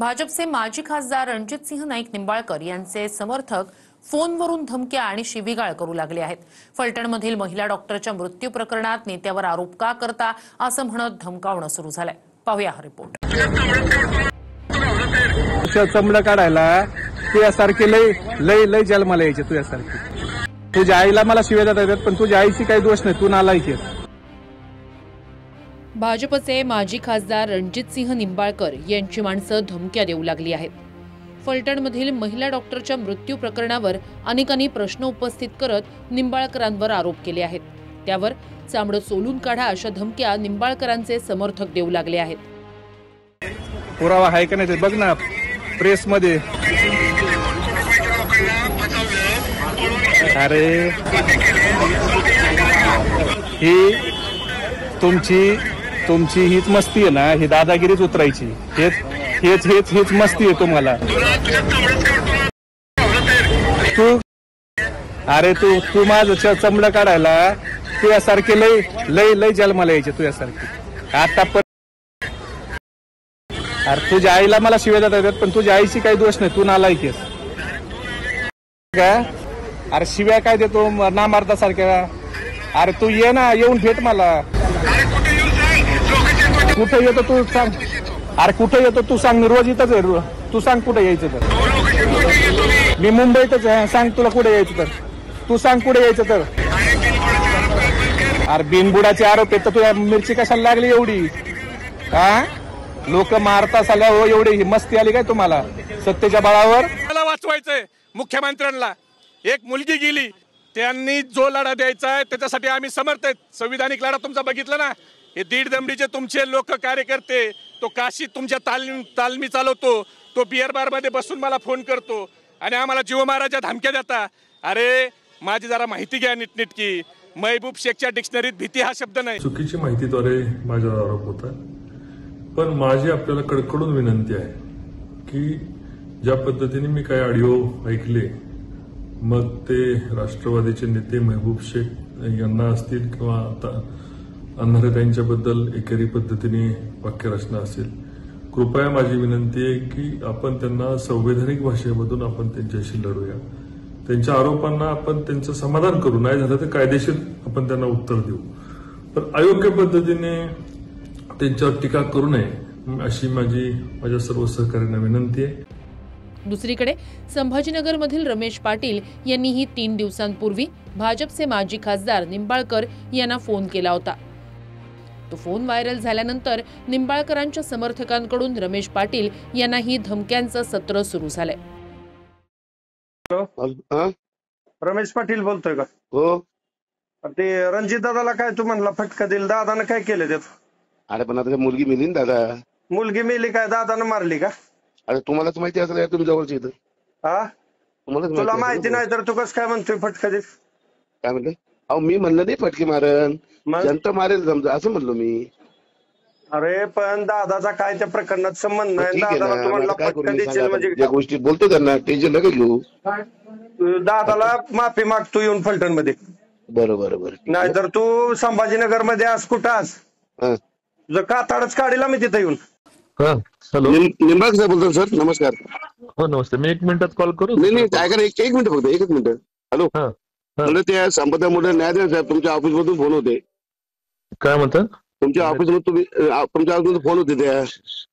भाजपचे माजी खासदार रणजितसिंह नाईक निंबाळकर यांचे समर्थक फोनवरून धमक्या आणि शिवीगाळ करू लागले आहेत। फलटणमधील महिला डॉक्टरच्या मृत्यू प्रकरणात नेत्यावर आरोप का करता असं म्हणत धमकावणं सुरू झालंय। पाहूया हा रिपोर्ट। चमडं काढायला तुझ्यासारखे लय लय लय जन्माला यायचे तुझ्यासारखे। तुझ्या आईला मला शिव्या देतात, पण तुझ्या आईची काही दोष नाही, तू नालायक आहेस। भाजपचे माजी खासदार रणजितसिंह निंबाळकर यांची माणसं धमक्या देऊ लागली आहेत। फलटणमधील महिला डॉक्टरच्या मृत्यू प्रकरणावर अनेकांनी प्रश्न उपस्थित करत निंबाळकरांवर आरोप केले आहेत। त्यावर चामडं सोलून काढा अशा धमक्या निंबाळकरांचे समर्थक देऊ लागले आहेत। पुरावा आहे का नाही बघ ना प्रेस मध्ये। अरे ही तुमची हीच मस्ती आहे ना, ही दादागिरीच उतरायची। हेच मस्ती आहे तुम्हाला। तू माझं चमडं काढायला तुझ्यासारखे लय लय लय जन्माला यायचे तुझ्यासारखे। आता पण अरे तुझ्या आईला मला शिव्या देतात, पण तुझ्या आईची काही दोष नाही, तू नालायक आहेस का? अरे शिव्या काय देतो नामार्दासारख्या? अरे तू ये ना, येऊन भेट मला। कुठे येतो तू सांग? अरे कुठे येतो तू सांग? मी रोज इथंच आहे, तू सांग कुठे यायचं तर। मी मुंबईतच आहे, सांग तुला कुठे यायचं तर, तू सांग कुठे यायचं तर। अरे बिनबुडाचे आरोप आहेत तर तुझ्या मिरची कशाला लागली एवढी? हा लोक मारता साल्या हो, एवढी ही मस्ती आली काय तुम्हाला सत्तेच्या बळावर? मला वाचवायचंय मुख्यमंत्र्यांना। एक मुलगी गेली, त्यांनी जो लढा द्यायचा आहे त्याच्यासाठी आम्ही समर्थ आहेत। संविधानिक लढा तुमचा बघितला ना, हे दीड दमडीचे तुमचे लोक कार्यकर्ते, तो काशी तुमच्या तालमी चालवतो, तो बिअर बार मध्ये बसून मला फोन करतो आणि आम्हाला जीव मारायच्या धमक्या देता। अरे माझी जरा माहिती घ्या नीटनीटकी। महबूब शेखच्या डिक्शनरीत भीती हा शब्द नाही। चुकीची माहितीद्वारे माझ्यावर आरोप होता, पण माझी आपल्याला कडकडून विनंती आहे की ज्या पद्धतीने मी काही ऑडिओ ऐकले, मग ते राष्ट्रवादीचे नेते महबूब शेख यांना असतील किंवा आता अंधारेताईंच्याबद्दल एकेरी पद्धतीने वाक्यरचना असेल, कृपया माझी विनंती आहे की आपण त्यांना संवैधानिक भाषेमधून आपण त्यांच्याशी लढूया। त्यांच्या आरोपांना आपण त्यांचं समाधान करू, नाही झालं तर कायदेशीर आपण त्यांना उत्तर देऊ, पण अयोग्य पद्धतीने त्यांच्यावर टीका करू नये अशी माझ्या सर्व सहकाऱ्यांना विनंती आहे। दुसरीकडे संभाजीनगरमधील रमेश पाटील यांनीही 3 दिवसांपूर्वी भाजपचे माजी खासदार निंबाळकर यांना फोन केला होता। तो फोन व्हायरल झाल्यानंतर निंबाळकरांच्या समर्थकांकडून रमेश पाटील यांनाही धमक्यांचं सत्र सुरू झालंय। रमेश पाटील बोलतोय का? हो। ते रणजित दादाला काय तू म्हणला फटका दिला, दादानं काय केलं त्यात? अरे पण आता मुलगी मेली ना दादा। मुलगी मेली काय दादानं मारली का? अरे तुम्हालाच माहिती असेल, तुम्ही जवळच इथं। हा तुला माहिती नाही तर तू कसं काय म्हणतोय फटका दे? काय म्हणलं? अहो मी म्हणलं नाही फटके मारन, जनता मारेल समजा असं म्हणलो मी। अरे पण दादाचा काय त्या प्रकरणात संबंध नाही। दादाला तू म्हणला फटका द्यायची म्हणजे ज्या गोष्टी बोलतो त्यांना टेन्शन नका घेऊ। दादाला माफी मागतो येऊन फलटण मध्ये। बरोबर नाहीतर तू संभाजीनगर मध्ये आज कुठं आज तुझं काताडच काढीला मी तिथे येऊन। हॅलो निंबाळकर साहेब बोलतो सर, नमस्कार। हो नमस्ते, मी 1 मिनिटात कॉल करू? नाही ऐका, एक मिनिट फक्त, 1 मिनिट। हॅलो म्हणजे त्या संपदा मोठे न्यायाधीश साहेब तुमच्या ऑफिस मधून फोन होते। काय म्हणतात? तुमच्या ऑफिस मधून तुमच्या ऑफिस फोन होते त्या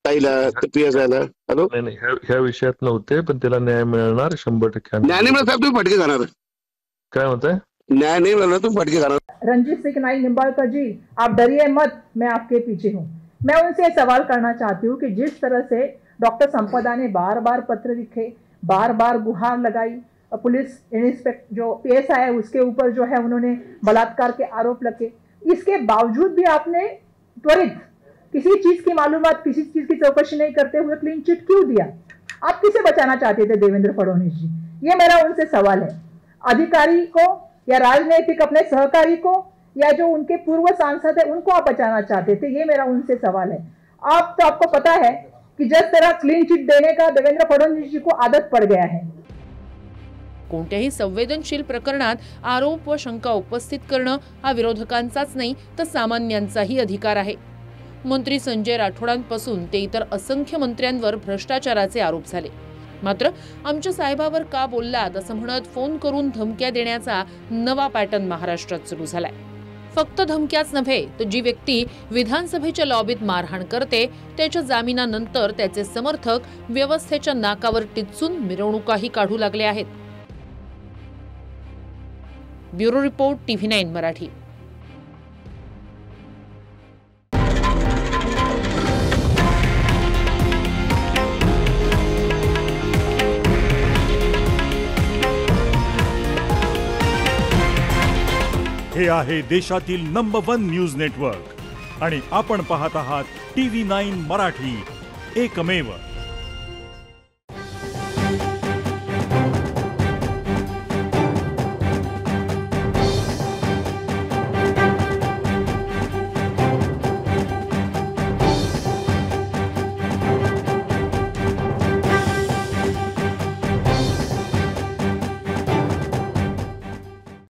ताईला PSI-ला। हॅलो नाही ह्या विषयात नव्हते, पण त्याला न्याय मिळणार 100%। न्याय नाही मिळणार साहेब, तुम्ही फटके खाणार। काय म्हणताय? न्याय नहीं मिलना तुम फटके खाना। रणजीत सिंह नाईक निंबाळकर जी, आप डरिए मत, मैं आपके पीछे हूँ। मैं उनसे सवाल करना चाहती हूँ कि जिस तरह से डॉक्टर संपदा ने बार बार पत्र लिखे, बार बार गुहार लगाई, पुलिस इंस्पेक्टर जो PSI है उसके ऊपर जो है उन्होंने बलात्कार के आरोप लगे, इसके बावजूद भी आपने त्वरित किसी चीज की मालूमात, किसी चीज की चौकसी नहीं करते हुए क्लीन चिट क्यों दिया? आप किसे बचाना चाहते थे देवेंद्र फडणवीस जी? ये मेरा उनसे सवाल है। अधिकारी को या राजनीतिक अपने सहकारी को या जो उनके पूर्व सांसद है उनको आप बचाना चाहते थे? ये मेरा उनसे सवाल है। आपको पता है कि जिस तरह क्लीन चिट देने का देवेंद्र फडणवीस जी को आदत पड़ गया है। कोणत्याही संवेदनशील प्रकरणात आरोप व शंका उपस्थित करणं हा विरोधकांचाच नाही तर सामान्यांचाही अधिकार आहे। मंत्री संजय राठोडांपासून ते इतर असंख्य मंत्र्यांवर भ्रष्टाचाराचे आरोप झाले. मात्र आमच्या साहेबावर का बोललात असं म्हणत फोन करून धमक्या देण्याचा नवा पॅटर्न महाराष्ट्रात सुरू झालाय. फक्त धमक्याच नव्हे तर जी व्यक्ती विधानसभेच्या लॉबीत मारहाण करते त्याच्या जामिनानंतर त्याचे समर्थक व्यवस्थेच्या नाकावर टिचून मिरवणुकाही काढू लागले आहेत. Bureau report TV9 Marathi. हे आहे देशातील नंबर 1 न्यूज नेटवर्क आणि आपण पाहत आहात TV9 मराठी, एकमेव.